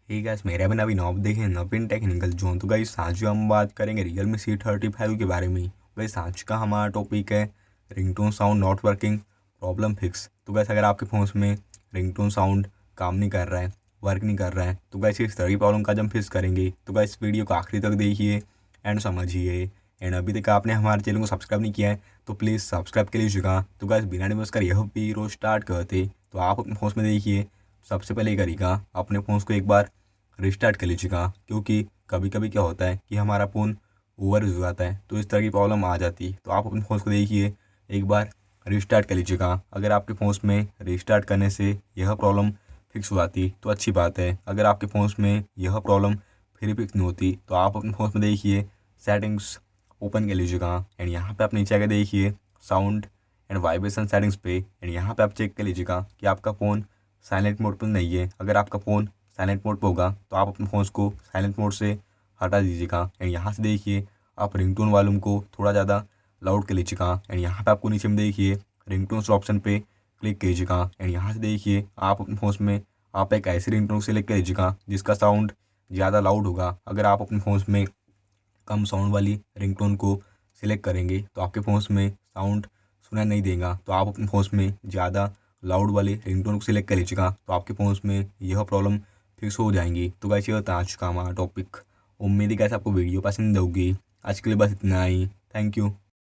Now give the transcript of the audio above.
Hey guys, मेरे बना अभी नॉब देखें नवीन टेक्निकल जोन। तो गाइस आज जो हम बात करेंगे Realme C35 के बारे में। गाइस आज का हमारा टॉपिक है ringtone sound not working problem fix. तो गाइस अगर आपके फ़ोन में रिंगटोन साउंड काम नहीं कर रहा है, वर्क नहीं कर रहा है, तो गाइस इस तरह की प्रॉब्लम का जब फिक्स करेंगे तो गाइस वीडियो को आखिरी तक देखिए एंड समझिए। एंड अभी तक आपने हमारे चैनल को सब्सक्राइब नहीं किया है तो प्लीज़ सब्सक्राइब कर लीजिएगा। तो गाइस बिना डिस्कस कर यह वीडियो स्टार्ट करते तो आप अपने फ़ोन में देखिए। सबसे पहले ये करिएगा अपने फ़ोन को एक बार रिस्टार्ट कर लीजिएगा, क्योंकि कभी कभी क्या होता है कि हमारा फ़ोन ओवर यूज़ हो जाता है तो इस तरह की प्रॉब्लम आ जाती है। तो आप अपने फ़ोन को देखिए एक बार रिस्टार्ट कर लीजिएगा। अगर आपके फ़ोन में रिस्टार्ट करने से यह प्रॉब्लम फिक्स हो जाती तो अच्छी बात है। अगर आपके फ़ोन में यह प्रॉब्लम फिर फिक्स नहीं होती तो आप अपने फ़ोन में देखिए सेटिंग्स ओपन कर लीजिएगा। एंड यहाँ पे आप नीचे आके देखिए साउंड एंड वाइब्रेशन सेटिंग्स पे। एंड यहाँ पे आप चेक कर लीजिएगा कि आपका फ़ोन साइलेंट मोड पर नहीं है। अगर आपका फ़ोन साइलेंट मोड पे होगा तो आप अपने फ़ोन को साइलेंट मोड से हटा दीजिएगा। एंड यहाँ से देखिए आप रिंगटोन वॉल्यूम को थोड़ा ज़्यादा लाउड कर लीजिएगा। एंड यहाँ पे आपको नीचे में देखिए रिंगटोन्स ऑप्शन पे क्लिक कीजिएगा। एंड यहाँ से देखिए आप अपने फ़ोन में आप एक ऐसी रिंगटोन सेलेक्ट कर लीजिएगा जिसका साउंड ज़्यादा लाउड होगा। अगर आप अपने फ़ोन में कम साउंड वाली रिंगटोन को सिलेक्ट करेंगे तो आपके फ़ोन में साउंड सुनाई नहीं देगा। तो आप अपने फ़ोन में ज़्यादा लाउड वाली रिंगटोन को सिलेक्ट कर लीजिएगा तो आपके फ़ोन में यह प्रॉब्लम फिक्स हो जाएंगी। तो गाइस ये था आज का हमारा टॉपिक। उम्मीद है गाइस आपको वीडियो पसंद होगी। आज के लिए बस इतना ही। Thank you.